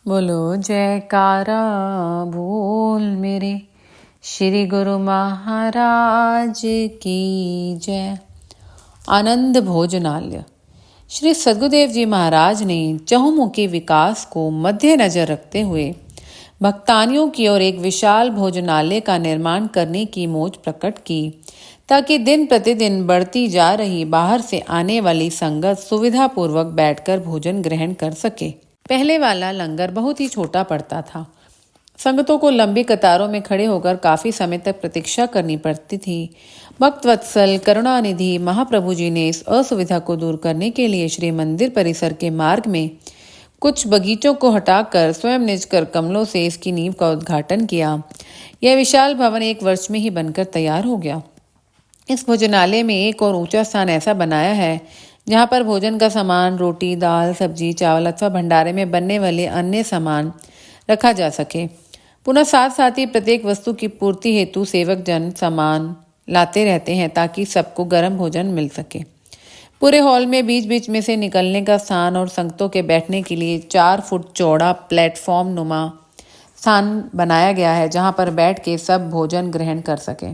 बोलो जयकारा बोल मेरे श्री गुरु महाराज की जय। आनंद भोजनालय। श्री सद्गुरुदेव जी महाराज ने चहुमुखी विकास को मध्य नजर रखते हुए भक्तानियों की ओर एक विशाल भोजनालय का निर्माण करने की मोज प्रकट की, ताकि दिन प्रतिदिन बढ़ती जा रही बाहर से आने वाली संगत सुविधा पूर्वक बैठकर भोजन ग्रहण कर सके। पहले वाला लंगर बहुत ही छोटा पड़ता था। संगतों को लंबी कतारों में खड़े होकर काफी समय तक प्रतीक्षा करनी पड़ती थी। भक्त वत्सल करुणानिधि महाप्रभु जी ने इस असुविधा को दूर करने के लिए श्री मंदिर परिसर के मार्ग में कुछ बगीचों को हटाकर स्वयं निज कर कमलों से इसकी नींव का उद्घाटन किया। यह विशाल भवन 1 वर्ष में ही बनकर तैयार हो गया। इस भोजनालय में एक और ऊंचा स्थान ऐसा बनाया है जहां पर भोजन का सामान, रोटी, दाल, सब्जी, चावल अथवा भंडारे में बनने वाले अन्य सामान रखा जा सके। पुनः साथ ही प्रत्येक वस्तु की पूर्ति हेतु सेवक जन सामान लाते रहते हैं ताकि सबको गर्म भोजन मिल सके। पूरे हॉल में बीच बीच में से निकलने का स्थान और संगतों के बैठने के लिए 4 फुट चौड़ा प्लेटफॉर्म नुमा स्थान बनाया गया है, जहां पर बैठ के सब भोजन ग्रहण कर सके।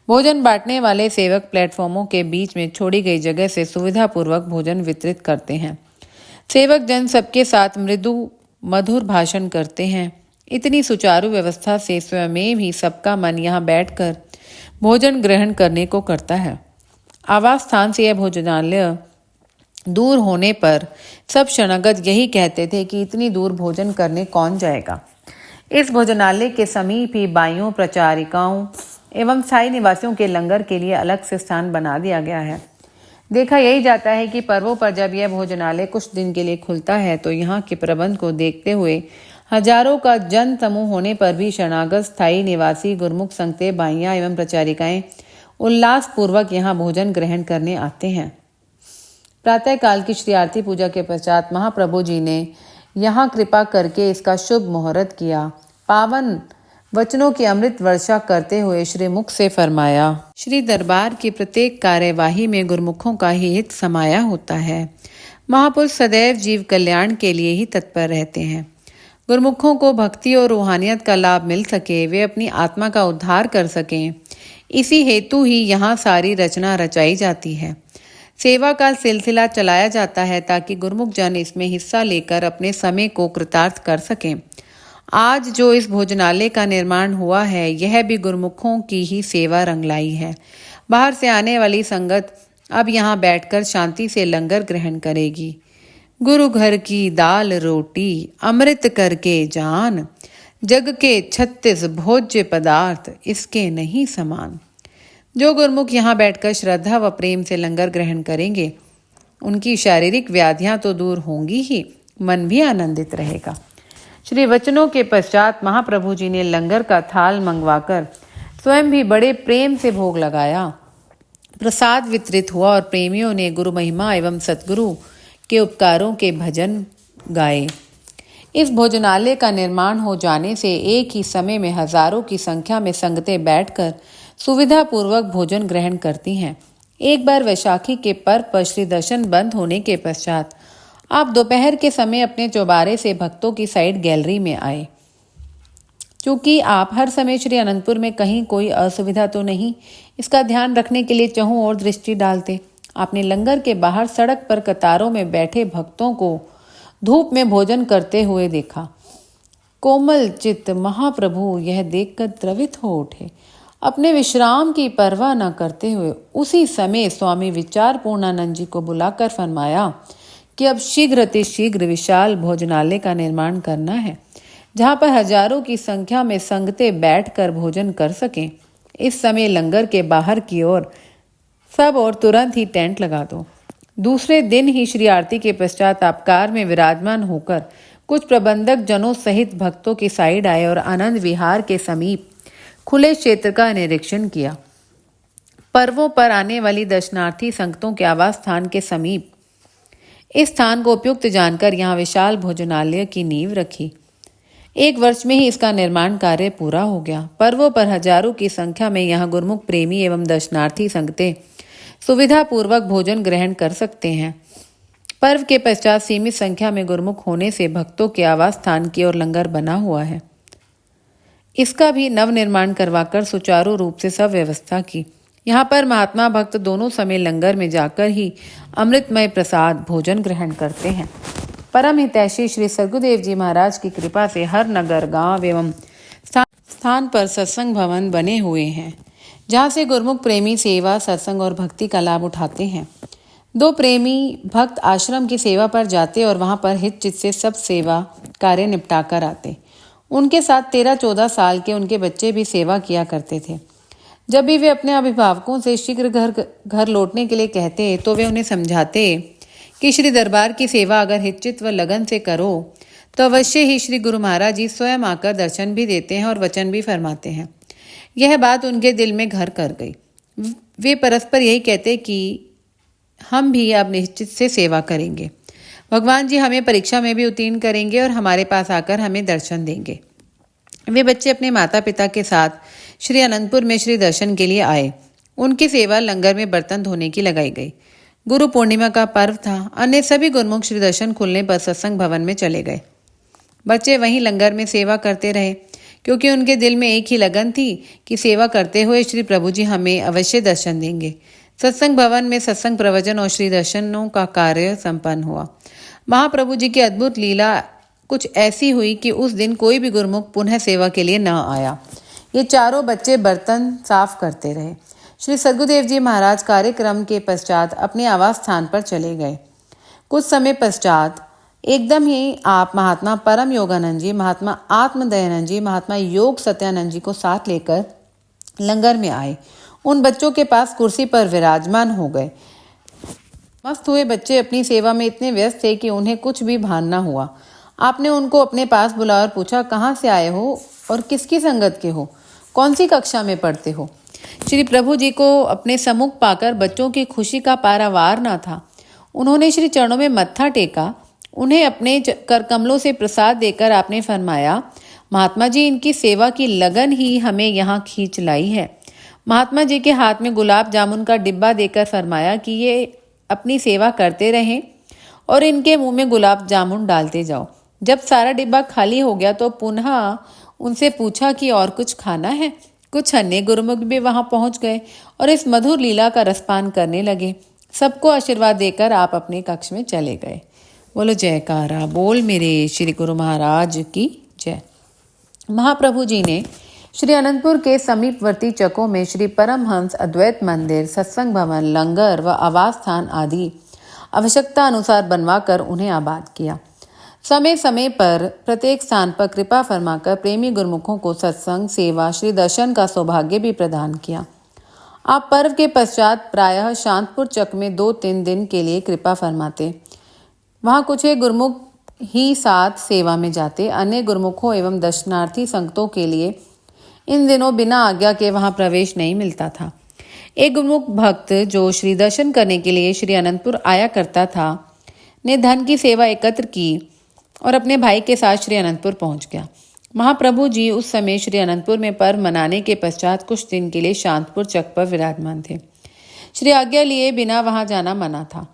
भोजन बांटने वाले सेवक प्लेटफॉर्मों के बीच में छोड़ी गई जगह से सुविधापूर्वक भोजन वितरित करते हैं। सेवक जन सबके साथ मृदु मधुर भाषण करते हैं। इतनी सुचारू व्यवस्था से स्वयं ही सबका मन यहाँ बैठकर भोजन ग्रहण करने को करता है। आवास स्थान से यह भोजनालय दूर होने पर सब शरणागत यही कहते थे कि इतनी दूर भोजन करने कौन जाएगा। इस भोजनालय के समीप ही बाइयों, प्रचारिकाओं एवं स्थायी निवासियों के लंगर के लिए अलग से स्थान बना दिया गया है। देखा यही जाता है कि पर्वों पर जब यह भोजनालय कुछ दिन के लिए खुलता है तो यहाँ के प्रबंध को देखते हुए हजारों का जन समूह होने पर भी शरणागत, स्थायी निवासी, गुरमुख संगतें, बाइयां एवं प्रचारिकाएं उल्लास पूर्वक यहाँ भोजन ग्रहण करने आते हैं। प्रातः काल की श्री आरती पूजा के पश्चात महाप्रभु जी ने यहाँ कृपा करके इसका शुभ मुहूर्त किया। पावन वचनों की अमृत वर्षा करते हुए श्री मुख से फरमाया, श्री दरबार की प्रत्येक कार्यवाही में गुरमुखों का ही हित समाया होता है। महापुरुष सदैव जीव कल्याण के लिए ही तत्पर रहते हैं। गुरमुखों को भक्ति और रूहानियत का लाभ मिल सके, वे अपनी आत्मा का उद्धार कर सकें, इसी हेतु ही यहाँ सारी रचना रचाई जाती है। सेवा का सिलसिला चलाया जाता है ताकि गुरमुख जन इसमें हिस्सा लेकर अपने समय को कृतार्थ कर सकें। आज जो इस भोजनालय का निर्माण हुआ है, यह भी गुरमुखों की ही सेवा रंगलाई है। बाहर से आने वाली संगत अब यहाँ बैठकर शांति से लंगर ग्रहण करेगी। गुरु घर की दाल रोटी अमृत करके जान, जग के 36 भोज्य पदार्थ इसके नहीं समान। जो गुरमुख यहाँ बैठकर श्रद्धा व प्रेम से लंगर ग्रहण करेंगे, उनकी शारीरिक व्याधियां तो दूर होंगी ही, मन भी आनंदित रहेगा। श्री वचनों के पश्चात महाप्रभु जी ने लंगर का थाल मंगवाकर स्वयं भी बड़े प्रेम से भोग लगाया। प्रसाद वितरित हुआ और प्रेमियों ने गुरु महिमा एवं सतगुरु के उपकारों के भजन गाए। इस भोजनालय का निर्माण हो जाने से एक ही समय में हजारों की संख्या में संगतें बैठकर सुविधा पूर्वक भोजन ग्रहण करती हैं। एक बार वैशाखी के पर्व पर श्री दर्शन बंद होने के पश्चात आप दोपहर के समय अपने चौबारे से भक्तों की साइड गैलरी में आए। क्योंकि आप हर समय श्री अनंतपुर में कहीं कोई असुविधा तो नहीं, इसका ध्यान रखने के लिए चहुं और दृष्टि डालते। आपने लंगर के बाहर सड़क पर कतारों में बैठे भक्तों को धूप में भोजन करते हुए देखा। कोमल चित्त महाप्रभु यह देखकर द्रवित हो उठे। अपने विश्राम की परवाह न करते हुए उसी समय स्वामी विचार पूर्णानंद जी को बुलाकर फरमाया कि अब शीघ्र अतिशीघ्र विशाल भोजनालय का निर्माण करना है, जहां पर हजारों की संख्या में संगतें बैठकर भोजन कर सकें। इस समय लंगर के बाहर की ओर सब और तुरंत ही टेंट लगा दो। दूसरे दिन ही श्री आरती के पश्चात आप कार में विराजमान होकर कुछ प्रबंधक जनों सहित भक्तों की साइड आए और आनंद विहार के समीप खुले क्षेत्र का निरीक्षण किया। पर्वों पर आने वाली दर्शनार्थी संगतों के आवास स्थान के समीप इस स्थान को उपयुक्त जानकर यहाँ विशाल भोजनालय की नींव रखी। 1 वर्ष में ही इसका निर्माण कार्य पूरा हो गया। पर्वों पर हजारों की संख्या में यहाँ गुरमुख प्रेमी एवं दर्शनार्थी संगतें सुविधा पूर्वक भोजन ग्रहण कर सकते हैं। पर्व के पश्चात सीमित संख्या में गुरुमुख होने से भक्तों के आवास स्थान की ओर लंगर बना हुआ है। इसका भी नवनिर्माण करवाकर सुचारू रूप से सब व्यवस्था की। यहाँ पर महात्मा भक्त दोनों समय लंगर में जाकर ही अमृतमय प्रसाद भोजन ग्रहण करते हैं। परम हितैषी श्री सद्गुरुदेव जी महाराज की कृपा से हर नगर, गांव एवं स्थान पर सत्संग भवन बने हुए हैं, जहाँ से गुरुमुख प्रेमी सेवा, सत्संग और भक्ति का लाभ उठाते हैं। दो प्रेमी भक्त आश्रम की सेवा पर जाते और वहां पर हित चित से सब सेवा कार्य निपटा कर आते। उनके साथ 13-14 साल के उनके बच्चे भी सेवा किया करते थे। जब भी वे अपने अभिभावकों से शीघ्र घर लौटने के लिए कहते तो वे उन्हें समझाते कि श्री दरबार की सेवा अगर हितचित व लगन से करो तो अवश्य ही श्री गुरु महाराज जी स्वयं आकर दर्शन भी देते हैं और वचन भी फरमाते हैं। यह बात उनके दिल में घर कर गई। वे परस्पर यही कहते कि हम भी अब निश्चित से सेवा करेंगे। भगवान जी हमें परीक्षा में भी उत्तीर्ण करेंगे और हमारे पास आकर हमें दर्शन देंगे। वे बच्चे अपने माता पिता के साथ श्री अनंतपुर में श्री दर्शन के लिए आए। उनकी सेवा लंगर में बर्तन धोने की लगाई गई। गुरु पूर्णिमा का पर्व था। अन्य सभी गुरुमुख श्री दर्शन खुलने पर सत्संग भवन में चले गए। बच्चे वहीं लंगर में सेवा करते रहे, क्योंकि उनके दिल में एक ही लगन थी कि सेवा करते हुए श्री प्रभु जी हमें अवश्य दर्शन देंगे। सत्संग भवन में सत्संग प्रवचन और श्री दर्शनों का कार्य संपन्न हुआ। महाप्रभु जी की अद्भुत लीला कुछ ऐसी हुई कि उस दिन कोई भी गुरुमुख पुनः सेवा के लिए न आया। ये चारों बच्चे बर्तन साफ करते रहे। श्री सद्गुरुदेव जी महाराज कार्यक्रम के पश्चात अपने आवास स्थान पर चले गए। कुछ समय पश्चात एकदम ही आप महात्मा परम योगानंद जी, महात्मा आत्मदयानंद जी, महात्मा योग सत्यानंद जी को साथ लेकर लंगर में आए। उन बच्चों के पास कुर्सी पर विराजमान हो गए। मस्त हुए बच्चे अपनी सेवा में इतने व्यस्त थे कि उन्हें कुछ भी भान न हुआ। आपने उनको अपने पास बुलाया और पूछा, कहाँ से आए हो और किसकी संगत के हो, कौन सी कक्षा में पढ़ते हो। श्री प्रभु जी को अपने सम्मुख पाकर बच्चों की खुशी का पारावार न था। उन्होंने श्री चरणों में मत्था टेका। उन्हें अपने कर कमलों से प्रसाद देकर आपने फरमाया, महात्मा जी इनकी सेवा की लगन ही हमें यहाँ खींच लाई है। महात्मा जी के हाथ में गुलाब जामुन का डिब्बा देकर फरमाया कि ये अपनी सेवा करते रहें और इनके मुंह में गुलाब जामुन डालते जाओ। जब सारा डिब्बा खाली हो गया तो पुनः उनसे पूछा कि और कुछ खाना है। कुछ अन्य गुरुमुख भी वहां पहुंच गए और इस मधुर लीला का रसपान करने लगे। सबको आशीर्वाद देकर आप अपने कक्ष में चले गए। बोलो जयकारा बोल मेरे श्री गुरु महाराज की जय। महाप्रभु जी ने श्री अनंतपुर के समीपवर्ती चकों में श्री परमहंस अद्वैत मंदिर, सत्संग भवन, लंगर व आवास स्थान आदि आवश्यकता अनुसार बनवाकर उन्हें आबाद किया। समय समय पर प्रत्येक स्थान पर कृपा फरमाकर प्रेमी गुरुमुखों को सत्संग, सेवा, श्री दर्शन का सौभाग्य भी प्रदान किया। आप पर्व के पश्चात प्रायः शांतपुर चक में 2-3 दिन के लिए कृपा फरमाते। वहां कुछ एक गुरुमुख ही साथ सेवा में जाते। अन्य गुरुमुखों एवं दर्शनार्थी संगतों के लिए इन दिनों बिना आज्ञा के वहां प्रवेश नहीं मिलता था। एक गुरुमुख भक्त जो श्री दर्शन करने के लिए श्री अनंतपुर आया करता था ने धन की सेवा एकत्र की और अपने भाई के साथ श्री अनंतपुर पहुंच गया। महाप्रभु जी उस समय श्री अनंतपुर में पर्व मनाने के पश्चात कुछ दिन के लिए शांतपुर चक पर विराजमान थे। श्री आज्ञा लिए बिना वहां जाना मना था।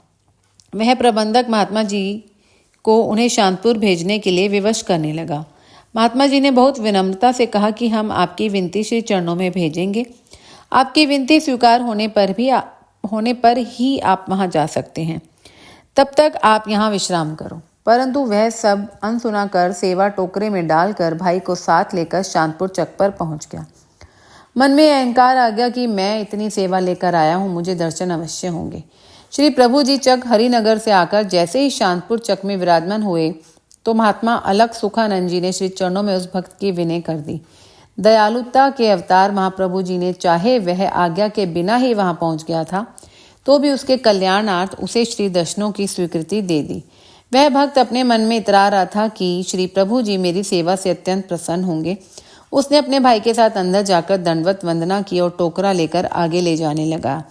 वह प्रबंधक महात्मा जी को उन्हें शांतपुर भेजने के लिए विवश करने लगा। महात्मा जी ने बहुत विनम्रता से कहा कि हम आपकी विनती श्री चरणों में भेजेंगे। आपकी विनती स्वीकार होने पर ही आप वहां जा सकते हैं। तब तक आप यहाँ विश्राम करो। परंतु वह सब अनसुना कर सेवा टोकरे में डालकर भाई को साथ लेकर शांतपुर चक पर पहुंच गया। मन में अहंकार आ गया कि मैं इतनी सेवा लेकर आया हूँ, मुझे दर्शन अवश्य होंगे। श्री प्रभु जी चक हरिनगर से आकर जैसे ही शांतपुर चक में विराजमान हुए तो महात्मा अलख सुखानंद जी ने श्री चरणों में उस भक्त की विनय कर दी। दयालुता के अवतार महाप्रभु जी ने चाहे वह आज्ञा के बिना ही वहां पहुंच गया था तो भी उसके कल्याणार्थ उसे श्री दर्शनों की स्वीकृति दे दी। वह भक्त अपने मन में इतरा रहा था कि श्री प्रभु जी मेरी सेवा से अत्यंत प्रसन्न होंगे। उसने अपने भाई के साथ अंदर जाकर दंडवत वंदना की और टोकरा लेकर आगे ले जाने लगा।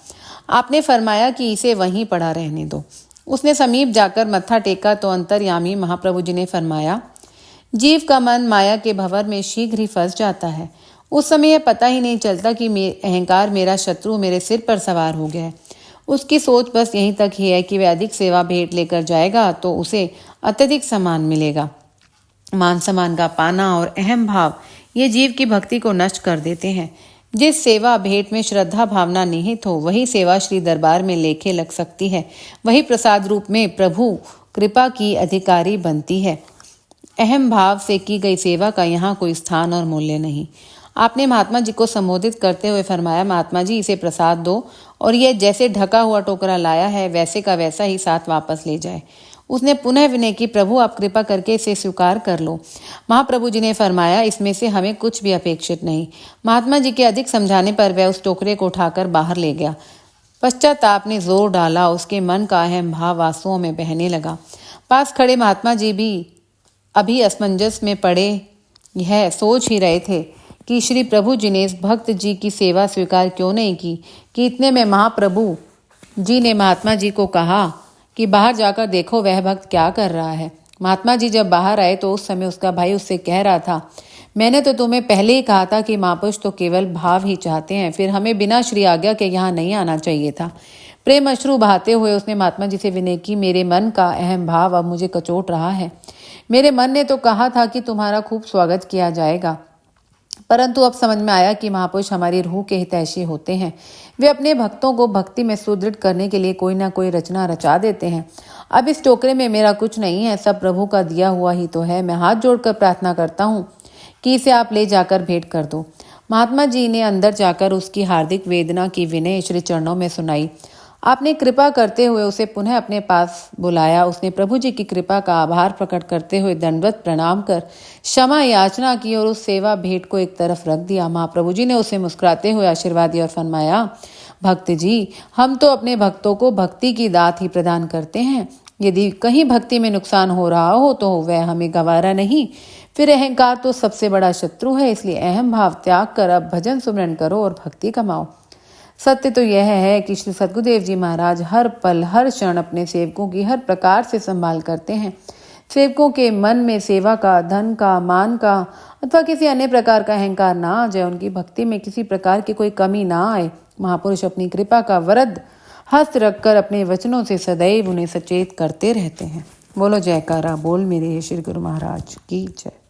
आपने फरमाया कि इसे वहीं पड़ा रहने दो। उसने समीप जाकर मत्था टेका तो अंतर्यामी महाप्रभु जी ने फरमाया, जीव का मन माया के भंवर में शीघ्र ही फंस जाता है। उस समय यह पता ही नहीं चलता कि अहंकार मेरा शत्रु मेरे सिर पर सवार हो गया है। उसकी सोच बस यहीं तक ही है कि वह अधिक सेवा भेंट लेकर जाएगा तो उसे अत्यधिक सम्मान मिलेगा। मान सम्मान का पाना और अहम भाव ये जीव की भक्ति को नष्ट कर देते हैं। जिस सेवा भेंट में श्रद्धा भावना निहित हो वही सेवा श्री दरबार में लेखे लग सकती है, वही प्रसाद रूप में प्रभु कृपा की अधिकारी बनती है। अहम भाव से की गई सेवा का यहाँ कोई स्थान और मूल्य नहीं। आपने महात्मा जी को संबोधित करते हुए फरमाया, महात्मा जी इसे प्रसाद दो और यह जैसे ढका हुआ टोकरा लाया है वैसे का वैसा ही साथ वापस ले जाए। उसने पुनः विनय की, प्रभु आप कृपा करके इसे स्वीकार कर लो। महाप्रभु जी ने फरमाया, इसमें से हमें कुछ भी अपेक्षित नहीं। महात्मा जी के अधिक समझाने पर वह उस टोकरे को उठाकर बाहर ले गया। पश्चाताप ने जोर डाला, उसके मन का अहम भाव आंसुओं में बहने लगा। पास खड़े महात्मा जी भी अभी असमंजस में पड़े यह सोच ही रहे थे कि श्री प्रभु जी ने इस भक्त जी की सेवा स्वीकार क्यों नहीं की कि इतने में महाप्रभु जी ने महात्मा जी को कहा कि बाहर जाकर देखो वह भक्त क्या कर रहा है। महात्मा जी जब बाहर आए तो उस समय उसका भाई उससे कह रहा था, मैंने तो तुम्हें पहले ही कहा था कि महापुरुष तो केवल भाव ही चाहते हैं, फिर हमें बिना श्री आज्ञा के यहाँ नहीं आना चाहिए था। प्रेम अश्रु बहाते हुए उसने महात्मा जी से विनय की, मेरे मन का अहम भाव अब मुझे कचोट रहा है। मेरे मन ने तो कहा था कि तुम्हारा खूब स्वागत किया जाएगा, परंतु अब समझ में आया कि महापुरुष हमारी रूह के हितैषी होते हैं। वे अपने भक्तों को भक्ति में सुदृढ़ करने के लिए कोई ना कोई रचना रचा देते हैं। अब इस टोकरे में मेरा कुछ नहीं है, सब प्रभु का दिया हुआ ही तो है। मैं हाथ जोड़कर प्रार्थना करता हूँ कि इसे आप ले जाकर भेंट कर दो। महात्मा जी ने अंदर जाकर उसकी हार्दिक वेदना की विनय श्री चरणों में सुनाई। आपने कृपा करते हुए उसे पुनः अपने पास बुलाया। उसने प्रभु जी की कृपा का आभार प्रकट करते हुए दंडवत प्रणाम कर क्षमा याचना की और उस सेवा भेंट को एक तरफ रख दिया। महाप्रभु जी ने उसे मुस्कुराते हुए आशीर्वाद दिया और फरमाया, भक्त जी हम तो अपने भक्तों को भक्ति की दात ही प्रदान करते हैं। यदि कहीं भक्ति में नुकसान हो रहा हो तो वह हमें गवारा नहीं। फिर अहंकार तो सबसे बड़ा शत्रु है, इसलिए अहम भाव त्याग कर अब भजन सुमरन करो और भक्ति कमाओ। सत्य तो यह है कि श्री सद्गुरुदेव जी महाराज हर पल हर क्षण अपने सेवकों की हर प्रकार से संभाल करते हैं। सेवकों के मन में सेवा का, धन का, मान का अथवा किसी अन्य प्रकार का अहंकार ना आ जाए, उनकी भक्ति में किसी प्रकार की कोई कमी ना आए। महापुरुष अपनी कृपा का वरद हस्त रखकर अपने वचनों से सदैव उन्हें सचेत करते रहते हैं। बोलो जयकारा बोल मेरे श्री गुरु महाराज की जय।